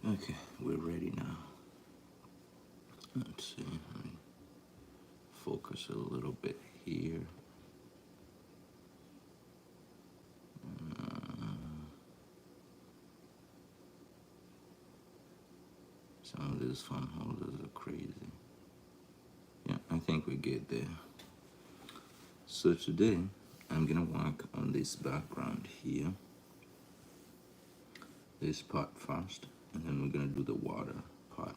Okay, we're ready now. Let's see, let me focus a little bit here. Some of these fun holders are crazy. Yeah, I think we get there. So today, I'm gonna work on this background here. This part first, and then we're gonna do the water part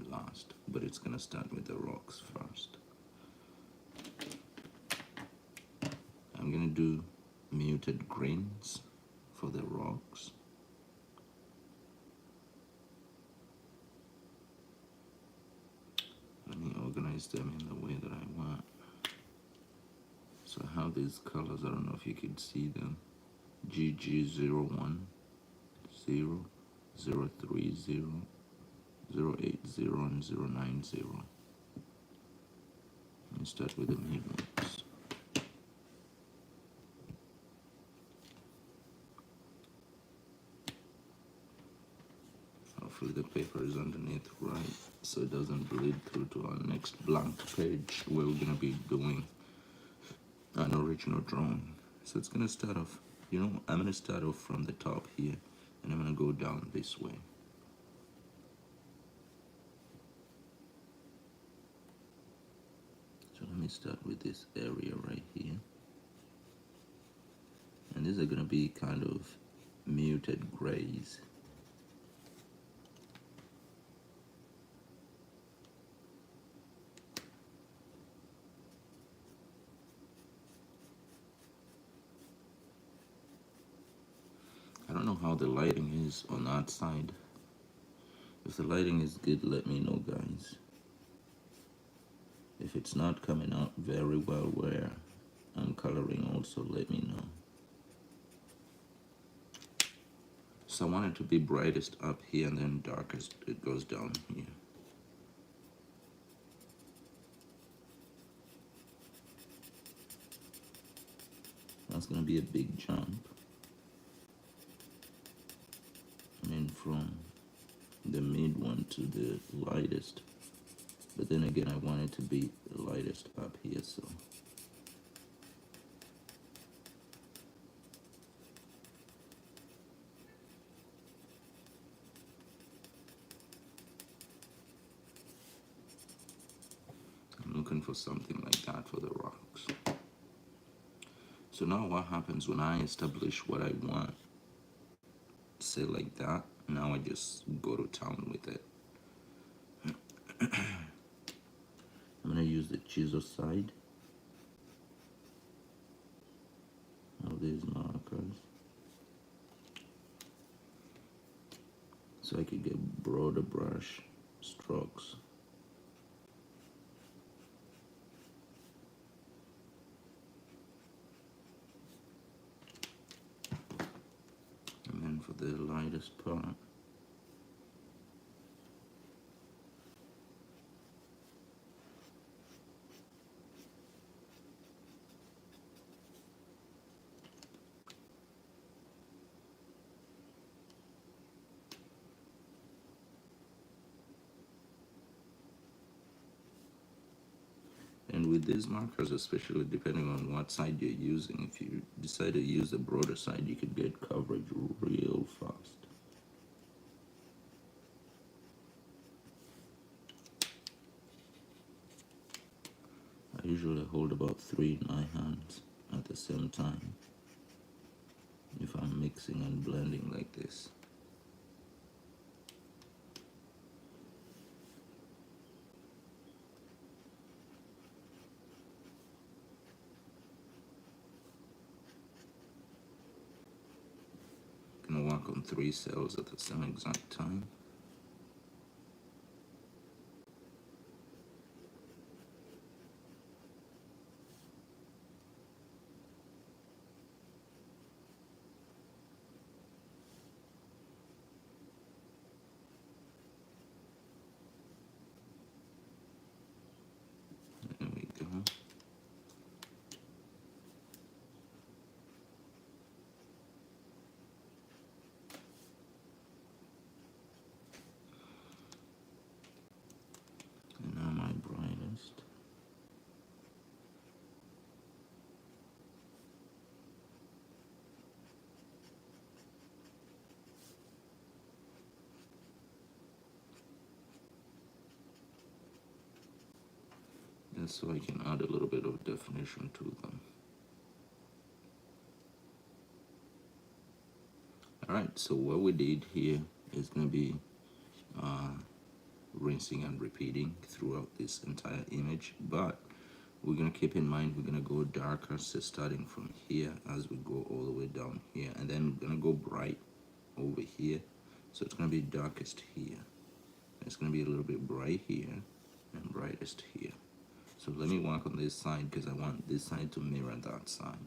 last. But it's gonna start with the rocks first. I'm gonna do muted greens for the rocks. Let me organize them in the way that I want. So I have these colors, I don't know if you can see them. GG01, 0, 030, 080, and 090. Let me start with the pigments. Hopefully the paper is underneath right, so it doesn't bleed through to our next blank page where we're gonna be doing an original drawing. So it's gonna start off, I'm gonna start off from the top here, and I'm gonna go down this way. So let me start with this area right here. And these are gonna be kind of muted grays. I don't know how the lighting is on that side. If the lighting is good, let me know, guys. If it's not coming out very well where I'm coloring, also let me know. So I want it to be brightest up here and then darkest it goes down here. That's gonna be a big jump. I mean, from the mid one to the lightest. But then again, I want it to be the lightest up here, so. I'm looking for something like that for the rocks. So now what happens when I establish what I want, say like that, now I just go to town with it. I'm gonna use the chisel side of these markers so I could get broader brush strokes. And then for the lightest part, and with these markers, especially depending on what side you're using, if you decide to use the broader side, you could get coverage real fast. I usually hold about 3 in my hands at the same time if I'm mixing and blending like this. Gonna work on 3 cells at the same exact time. There we go. just so I can add a little bit of definition to them. Alright, so what we did here is going to be rinsing and repeating throughout this entire image, but we're going to keep in mind we're going to go darker, so starting from here as we go all the way down here, and then we're going to go bright over here, so it's going to be darkest here, it's going to be a little bit bright here and brightest here. So let me work on this side because I want this side to mirror that side.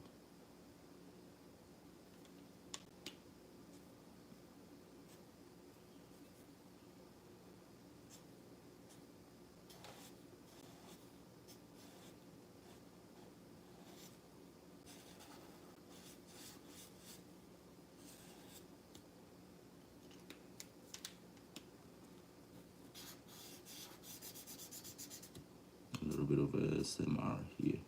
A little bit of ASMR here.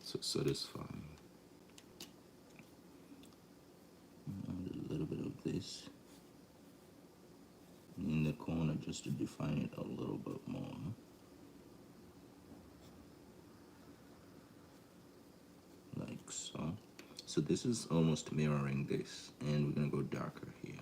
So satisfying. Add a little bit of this in the corner just to define it a little bit more. Like so. So this is almost mirroring this, and we're going to go darker here.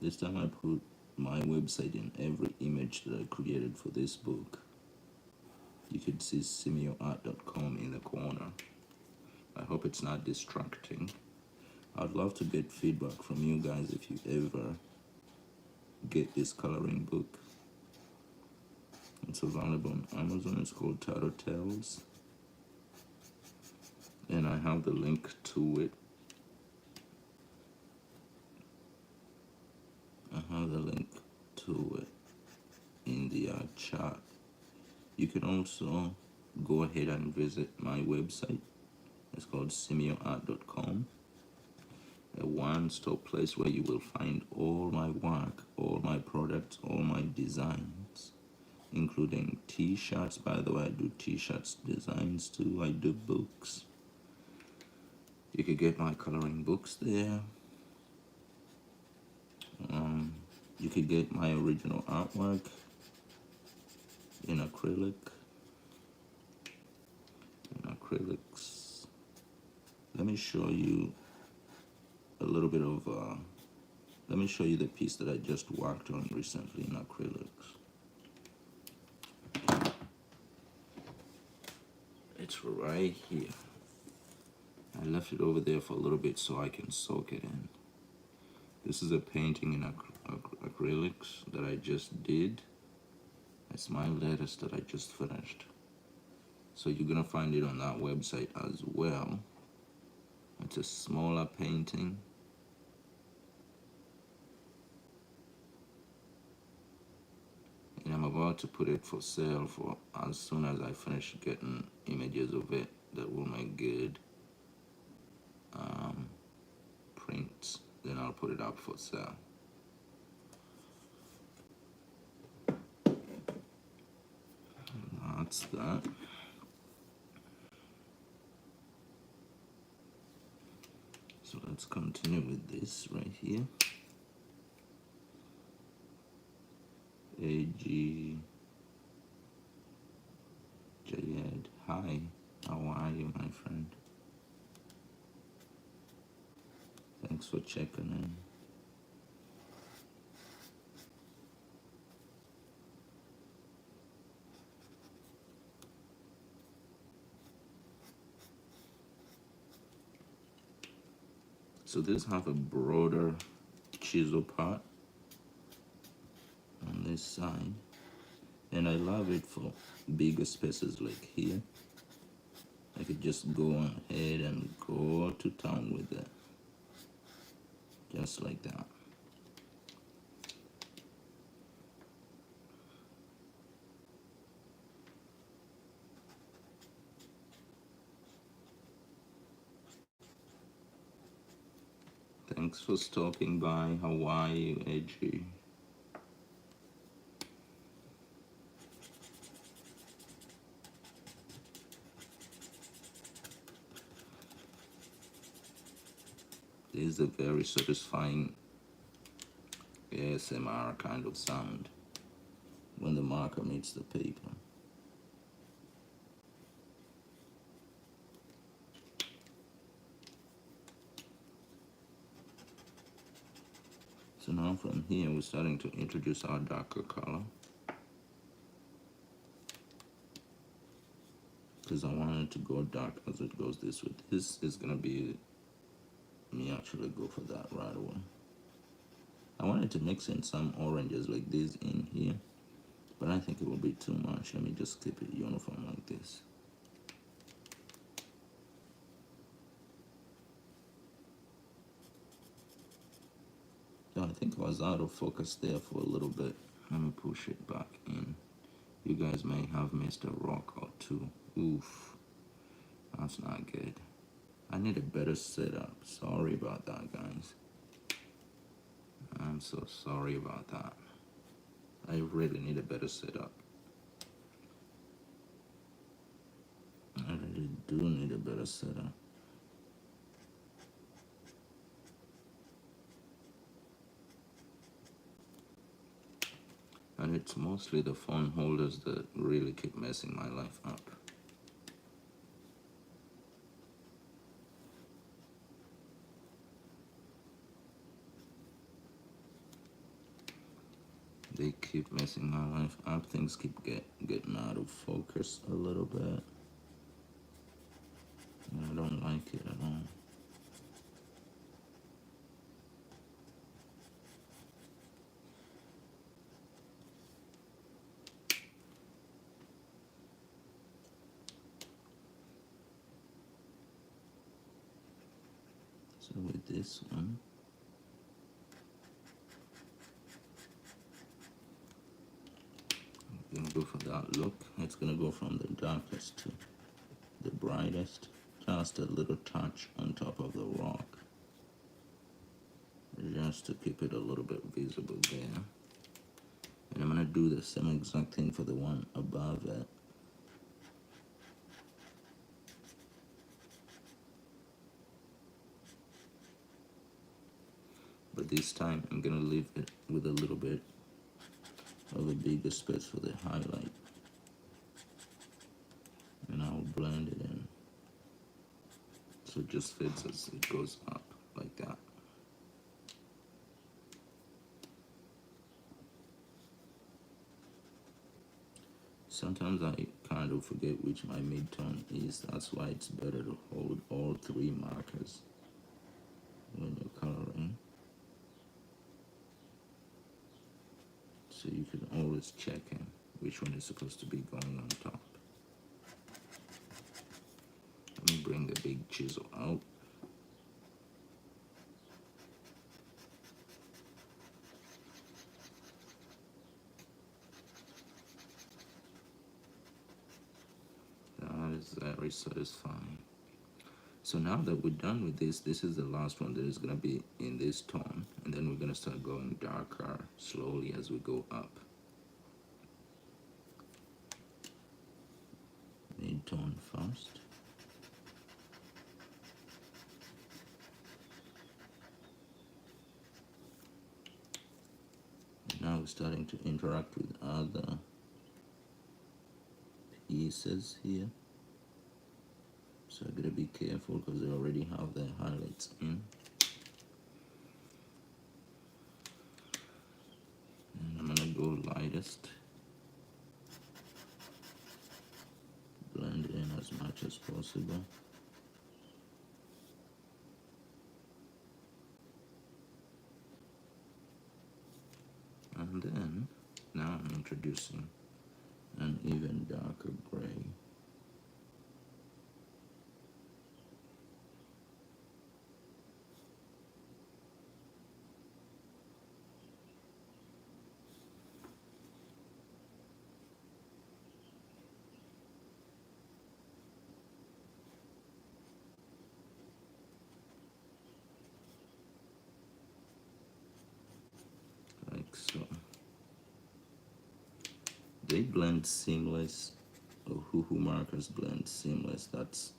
This time I put my website in every image that I created for this book. You can see simioart.com in the corner. I hope it's not distracting. I'd love to get feedback from you guys if you ever get this coloring book. It's available on Amazon. It's called Tattoo Tales, and I have the link to it. In the chat. You can also go ahead and visit my website. It's called simioart.com, a one-stop place where you will find all my work, all my products, all my designs, including t-shirts. By the way, I do t-shirts designs too. I do books. You could get my coloring books there. You could get my original artwork in acrylic, acrylics. Let me show you a little bit of, let me show you the piece that I just worked on recently in acrylics. It's right here. I left it over there for a little bit so I can soak it in. This is a painting in acrylics that I just did. It's my latest that I just finished. So you're gonna find it on that website as well. It's a smaller painting. And I'm about to put it for sale for as soon as I finish getting images of it that will make good prints. Then I'll put it up for sale. That's that. So let's continue with this right here. AG Jayed, hi, how are you, my friend? Thanks for checking in. So this have a broader chisel part on this side, and I love it for bigger spaces like here. I could just go ahead and go to town with it, just like that. Thanks for stopping by. How are you, Edgy? This is a very satisfying ASMR kind of sound when the marker meets the paper. So now from here we're starting to introduce our darker color, because I wanted it to go dark as it goes this way. This is gonna be me actually go for that right away. I wanted to mix in some oranges like this in here, but I think it will be too much. Let me just keep it uniform like this. So I think I was out of focus there for a little bit. Let me push it back in. You guys may have missed a rock or two. Oof, that's not good. I need a better setup. Sorry about that, guys. I'm so sorry about that. I really need a better setup. I really do need a better setup. And it's mostly the phone holders that really keep messing my life up. They keep messing my life up. Things keep getting out of focus a little bit. And I don't like it at all. So with this one, I'm gonna go for that look. It's gonna go from the darkest to the brightest. Just a little touch on top of the rock, just to keep it a little bit visible there. And I'm gonna do the same exact thing for the one above it. But this time I'm gonna leave it with a little bit of a bigger space for the highlight. And I'll blend it in. So it just fits as it goes up like that. Sometimes I kind of forget which my midtone is. That's why it's better to hold all three markers when you're coloring. So you can always check in which one is supposed to be going on top. Let me bring the big chisel out. That is very satisfying. So now that we're done with this, this is the last one that is going to be in this tone. And then we're going to start going darker slowly as we go up. Mid-tone first. And now we're starting to interact with other pieces here. So I gotta be careful because they already have their highlights in. And I'm gonna go lightest. Blend it in as much as possible. And then, now I'm introducing an even darker gray. they blend seamless. Ohuhu markers blend seamless. That's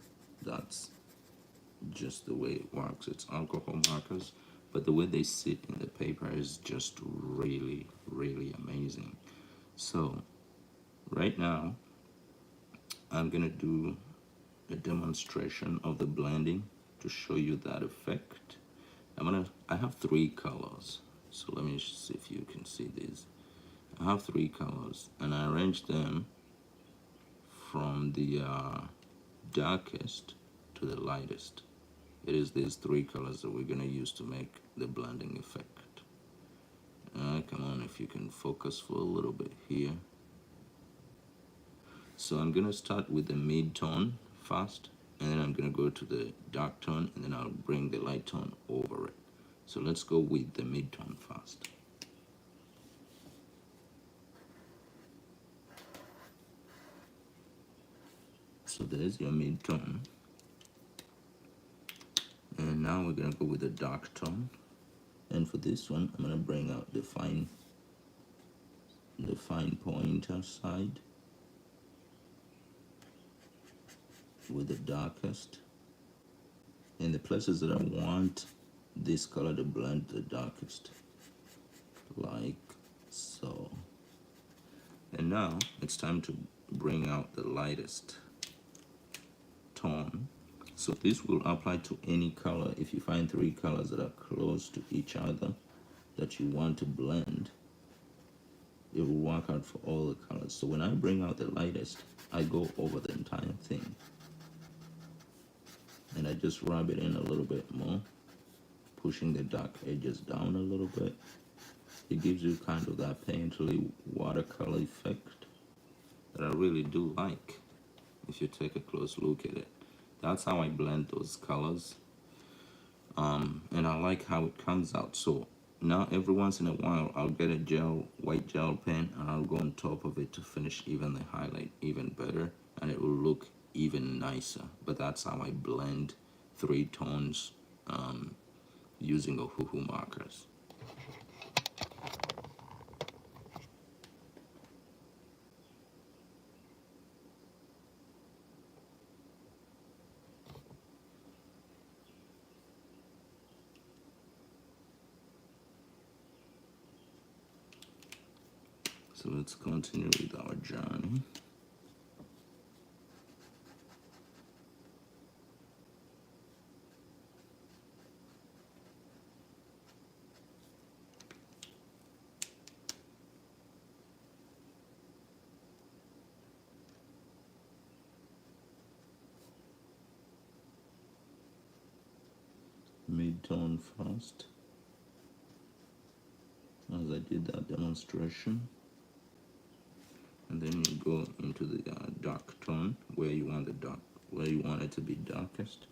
just the way it works. It's alcohol markers, but the way they sit in the paper is just really, really amazing. So right now I'm gonna do a demonstration of the blending to show you that effect. I have three colors, so let me see if you can see these. I have three colors and I arranged them from the darkest to the lightest. It is these three colors that we're going to use to make the blending effect. Come on, if you can focus for a little bit here. So I'm going to start with the mid tone first, and then I'm going to go to the dark tone, and then I'll bring the light tone over it. So let's go with the mid tone first. So there's your mid tone. And now we're going to go with the dark tone. And for this one, I'm going to bring out the fine pointer side with the darkest. In the places that I want this color to blend the darkest, like so. And now it's time to bring out the lightest tone. So this will apply to any color. If you find three colors that are close to each other that you want to blend, it will work out for all the colors. So when I bring out the lightest, I go over the entire thing and I just rub it in a little bit more, pushing the dark edges down a little bit. It gives you kind of that painterly watercolor effect that I really do like if you take a close look at it. That's how I blend those colors, and I like how it comes out. So now every once in a while I'll get a white gel pen, and I'll go on top of it to finish even the highlight even better, and it will look even nicer. But that's how I blend three tones using Ohuhu markers. So let's continue with our journey. Mid-tone first, as I did that demonstration. And then you go into the dark tone where you want it to be darkest,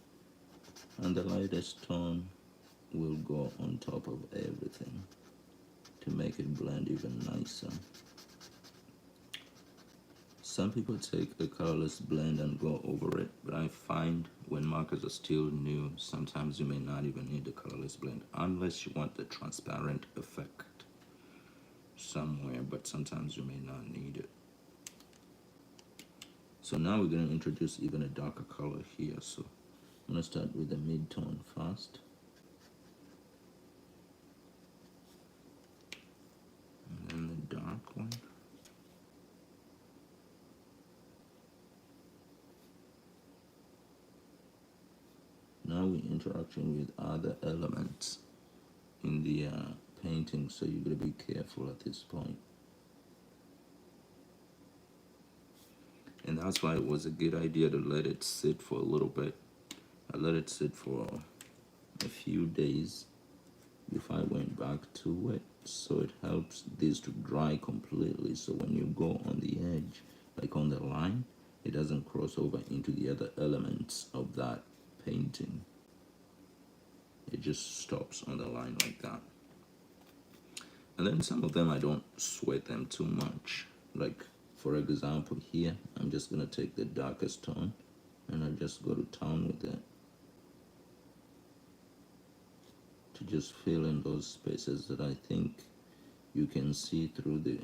and the lightest tone will go on top of everything to make it blend even nicer. Some people take a colorless blend and go over it, but I find when markers are still new, sometimes you may not even need the colorless blend unless you want the transparent effect somewhere, but sometimes you may not need it. So now we're going to introduce even a darker color here. So I'm going to start with the mid-tone first. And then the dark one. Now we're interacting with other elements in the painting, so you got to be careful at this point. And that's why it was a good idea to let it sit for a little bit. I let it sit for a few days before I went back to it, so it helps this to dry completely, so when you go on the edge, like on the line, it doesn't cross over into the other elements of that painting. It just stops on the line like that. And then some of them I don't sweat them too much. Like for example here, I'm just gonna take the darkest tone and I just go to town with it to just fill in those spaces that I think you can see through the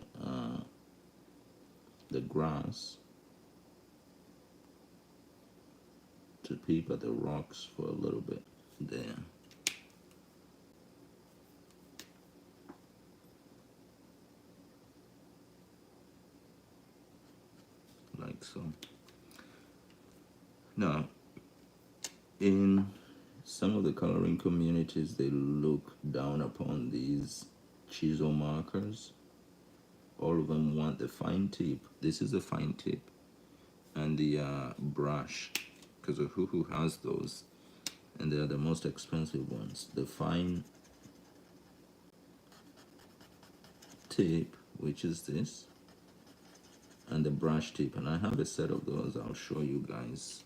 the grass to peep at the rocks for a little bit there. Like so. Now, in some of the coloring communities, they look down upon these chisel markers. All of them want the fine tip. This is the fine tip, and the brush, because Ohuhu has those, and they are the most expensive ones. The fine tip, which is this, and the brush tip, and I have a set of those. I'll show you guys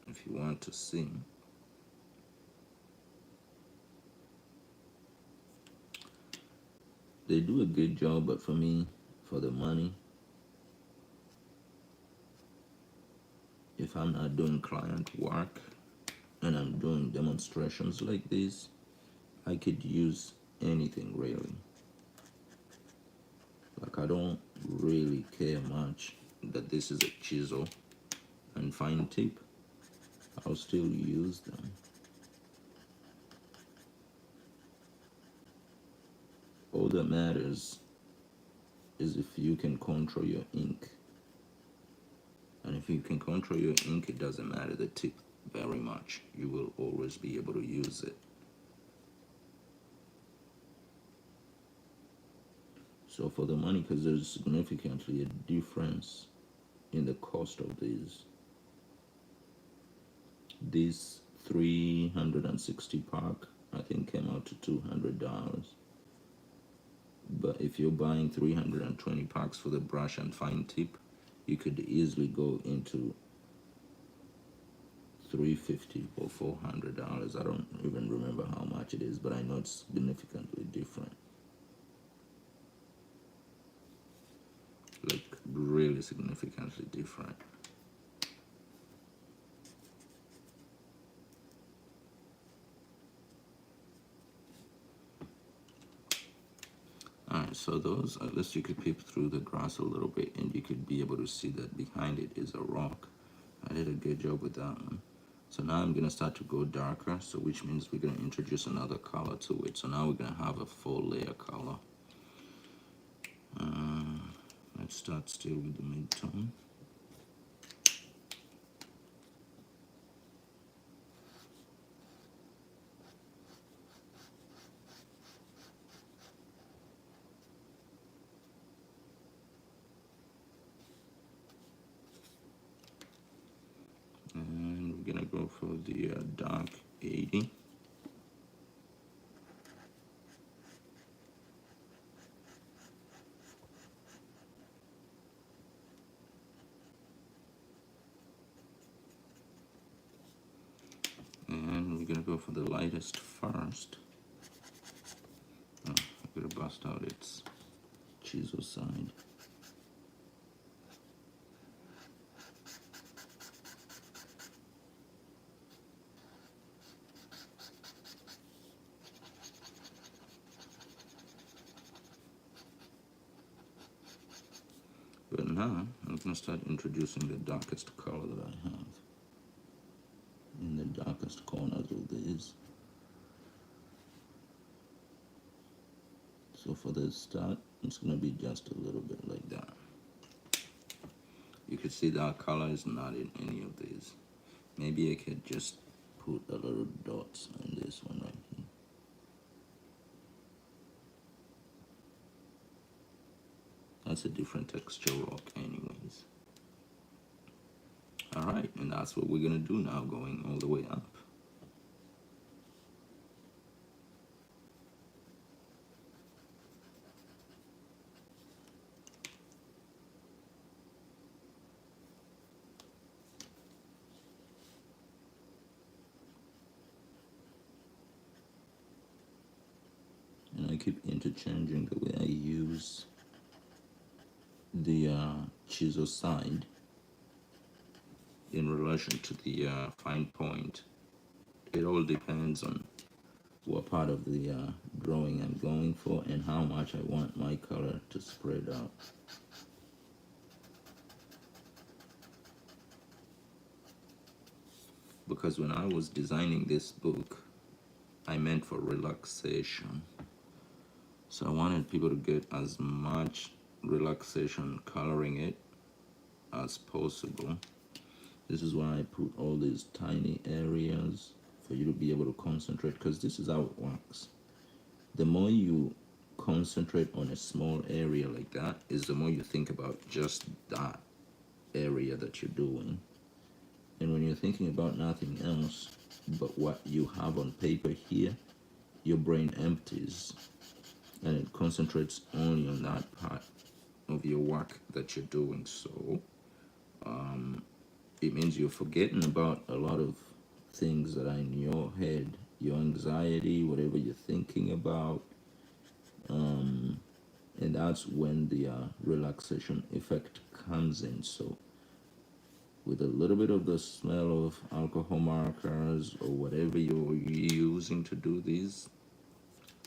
if you want to see. They do a good job, but for me, for the money, if I'm not doing client work and I'm doing demonstrations like this, I could use anything really. Like, I don't really care much that this is a chisel and fine tip. I'll still use them. All that matters is if you can control your ink. And if you can control your ink, it doesn't matter the tip very much. You will always be able to use it. So for the money, because there's significantly a difference in the cost of these. This 360 pack, I think, came out to $200. But if you're buying 320 packs for the brush and fine tip, you could easily go into $350 or $400. I don't even remember how much it is, but I know it's significantly different. Like, really significantly different. Alright, so those, at least you could peep through the grass a little bit and you could be able to see that behind it is a rock. I did a good job with that one. So now I'm going to start to go darker, so which means we're going to introduce another color to it. So now we're going to have a full layer color. Let's start still with the mid-tone. And we're going to go for the dark 80. And we're going to go for the lightest first. Oh, I'm going to bust out its chisel side. But now I'm going to start introducing the darkest color that I have in the darkest corners of these. So for the start, it's going to be just a little bit like that. You can see that color is not in any of these. Maybe I could just put a little dots on this one right here. That's a different texture rock anyways. Alright, and that's what we're going to do now, going all the way up. And I keep interchanging the way I use the chisel side in relation to the fine point. It all depends on what part of the drawing I'm going for and how much I want my color to spread out. because when I was designing this book, I meant for relaxation. So I wanted people to get as much relaxation coloring it as possible. This is why I put all these tiny areas for you to be able to concentrate, because this is how it works. The more you concentrate on a small area like that, is the more you think about just that area that you're doing. And when you're thinking about nothing else but what you have on paper here, your brain empties and it concentrates only on that part of your work that you're doing. So it means you're forgetting about a lot of things that are in your head, your anxiety, whatever you're thinking about. And that's when the relaxation effect comes in. So with a little bit of the smell of alcohol markers or whatever you're using to do these,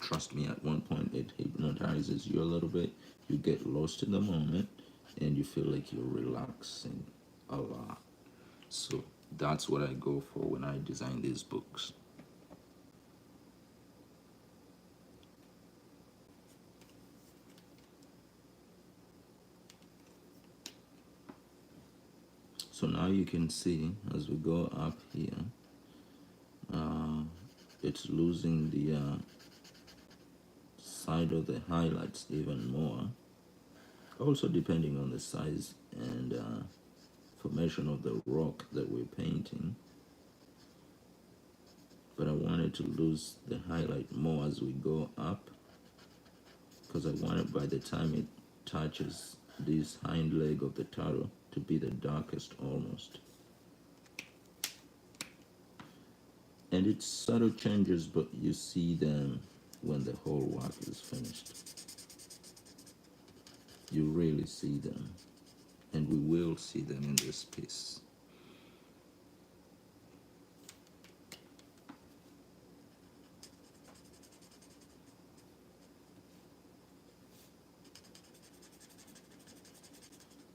trust me, at one point it hypnotizes you a little bit. You get lost in the moment and you feel like you're relaxing a lot. So that's what I go for when I design these books. So now you can see as we go up here, it's losing the side of the highlights even more. Also depending on the size and formation of the rock that we're painting. But I wanted to lose the highlight more as we go up, because I wanted by the time it touches this hind leg of the turtle to be the darkest almost. And it's subtle changes, but you see them when the whole work is finished. You really see them, and we will see them in this piece.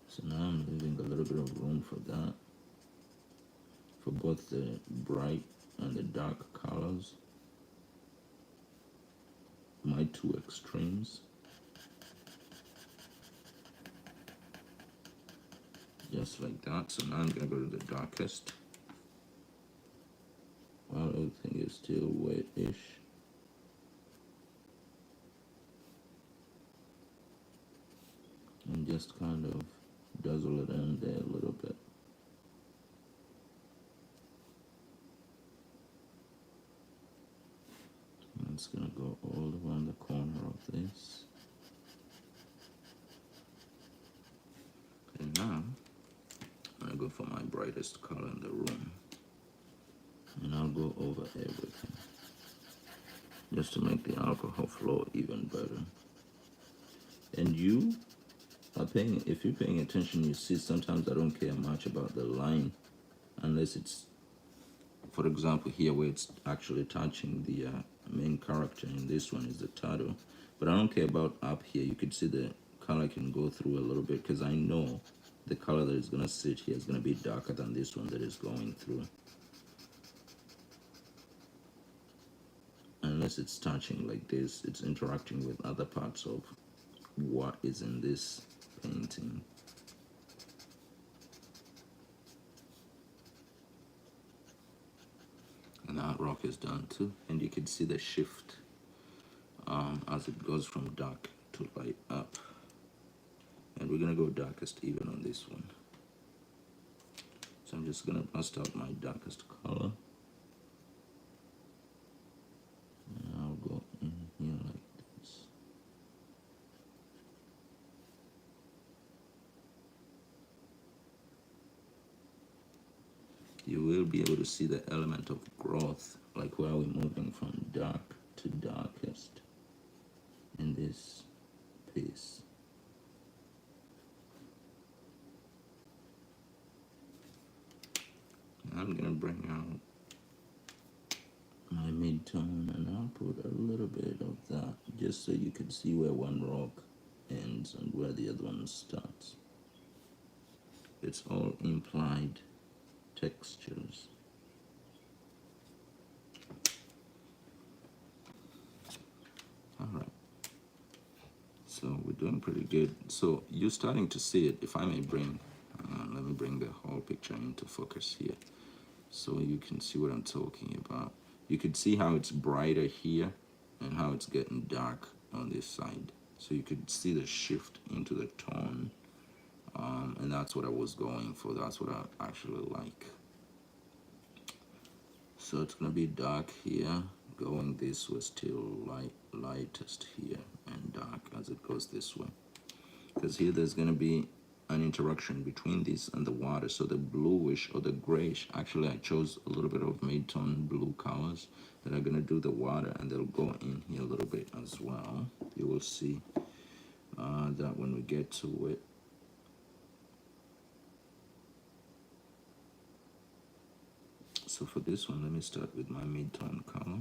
So now I'm leaving a little bit of room for that, for both the bright and the dark colors, my two extremes. Just like that. So now I'm gonna go to the darkest while everything is still wet-ish. And just kind of dazzle it in there a little bit. And it's gonna go all around the corner of this. And now I'm gonna go for my brightest color in the room. And I'll go over everything, just to make the alcohol flow even better. And you are paying, if you're paying attention, you see sometimes I don't care much about the line unless it's, for example, here where it's actually touching the main character, and this one is the turtle. But I don't care about up here. You could see the color can go through a little bit, because I know the color that is going to sit here is going to be darker than this one that is going through. Unless it's touching like this, it's interacting with other parts of what is in this painting. And that rock is done too, and you can see the shift as it goes from dark to light up. And we're gonna go darkest even on this one. So I'm just gonna bust out my darkest color, and I'll go in here like this. You will be able to see the element of growth, like where we're moving from dark to darkest in this piece. I'm gonna bring out my mid-tone, and I'll put a little bit of that just so you can see where one rock ends and where the other one starts. It's all implied textures. pretty good. So you're starting to see it. If I may bring, let me bring the whole picture into focus here, so you can see what I'm talking about. You could see how it's brighter here and how it's getting dark on this side. So you could see the shift into the tone, and that's what I was going for. That's what I actually like. So it's gonna be dark here, going this way, still lightest here, and dark as it goes this way. Because here there's gonna be an interaction between this and the water. So the bluish or the grayish, actually I chose a little bit of mid-tone blue colors that are gonna do the water, and they'll go in here a little bit as well. You will see that when we get to it. So for this one, let me start with my mid-tone color.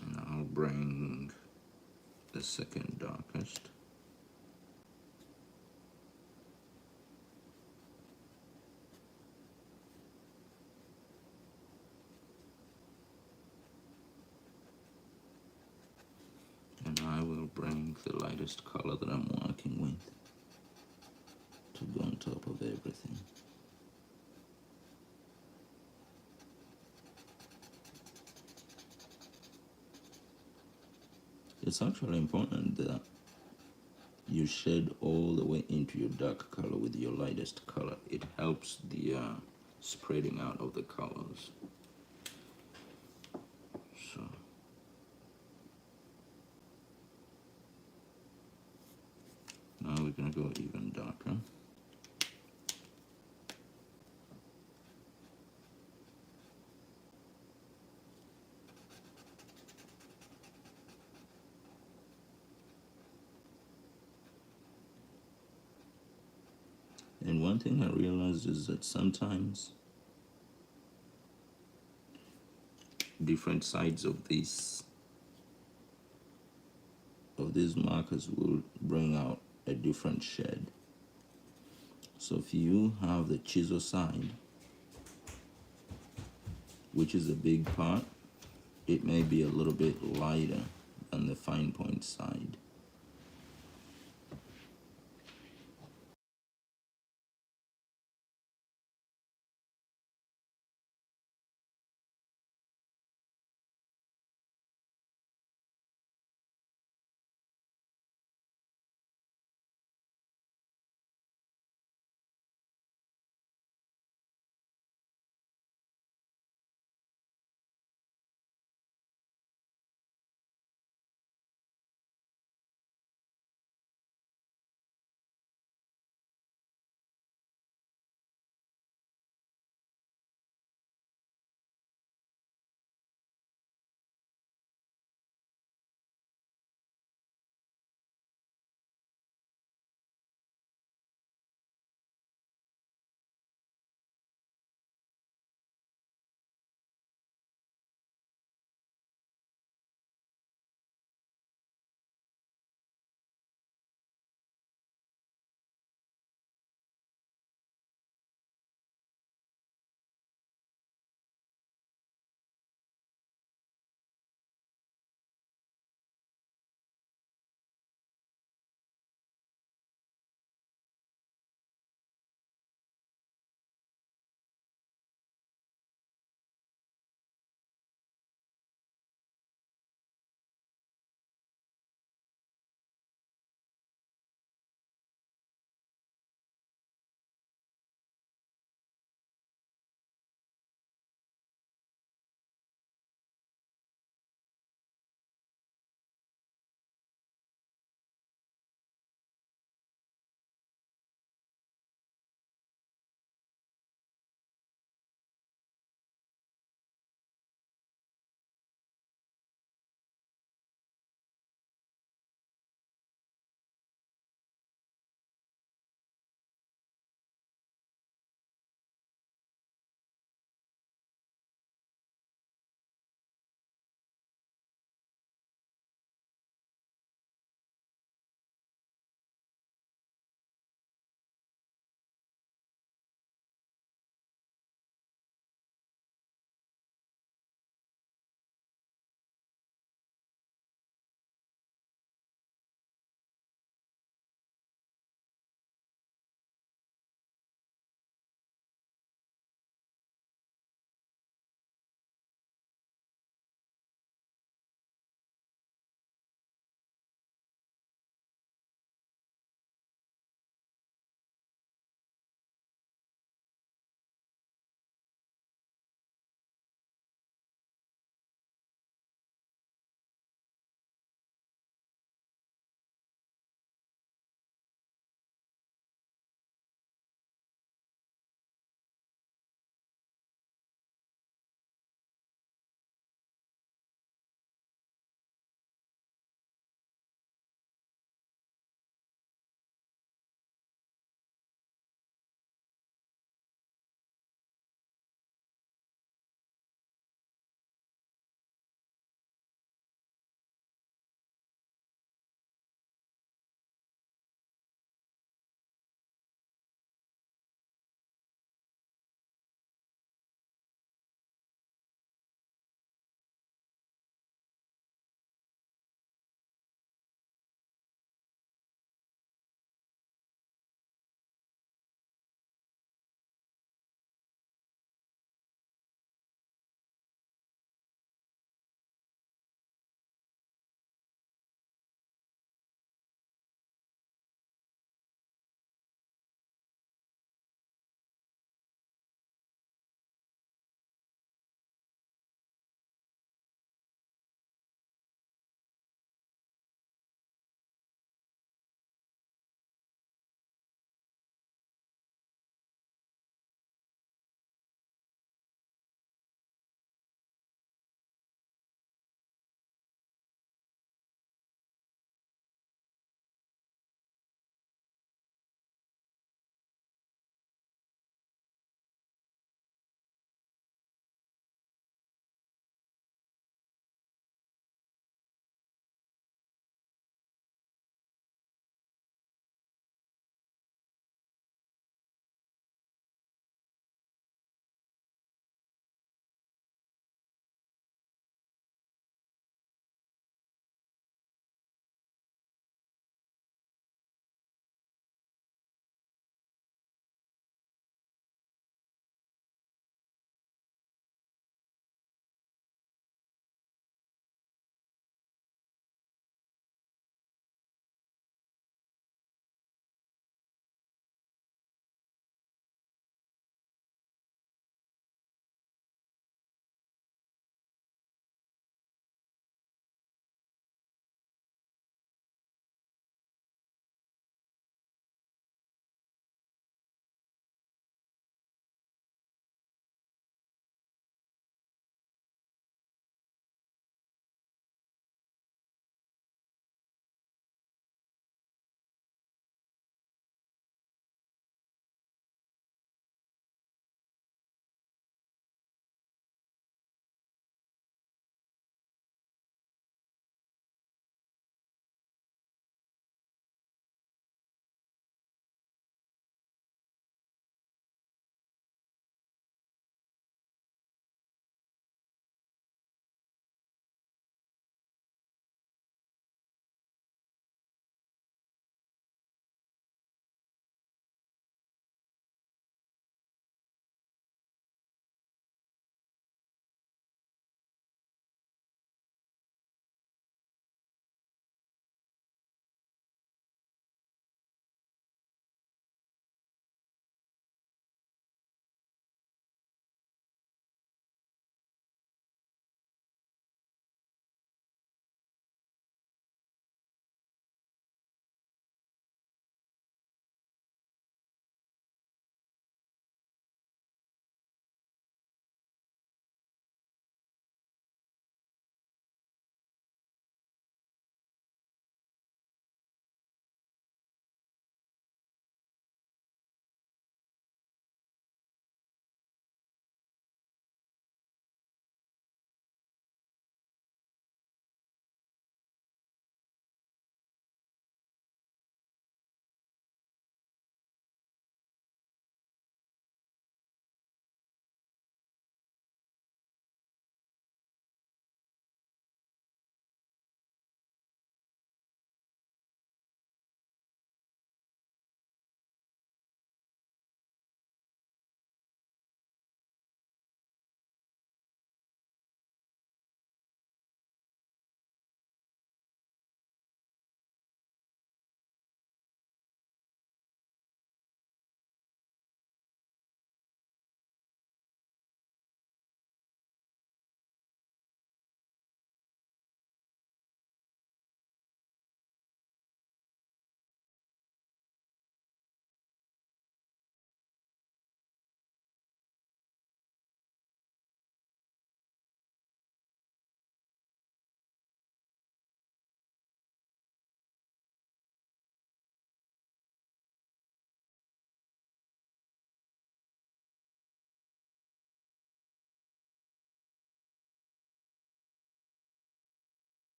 And I'll bring the second darkest. And I will bring the lightest color that I'm working with to go on top of everything. It's actually important that you shade all the way into your dark color with your lightest color. It helps the spreading out of the colors. So now we're gonna go even darker. And one thing I realized is that sometimes different sides of these markers will bring out a different shade. So if you have the chisel side, which is a big part, it may be a little bit lighter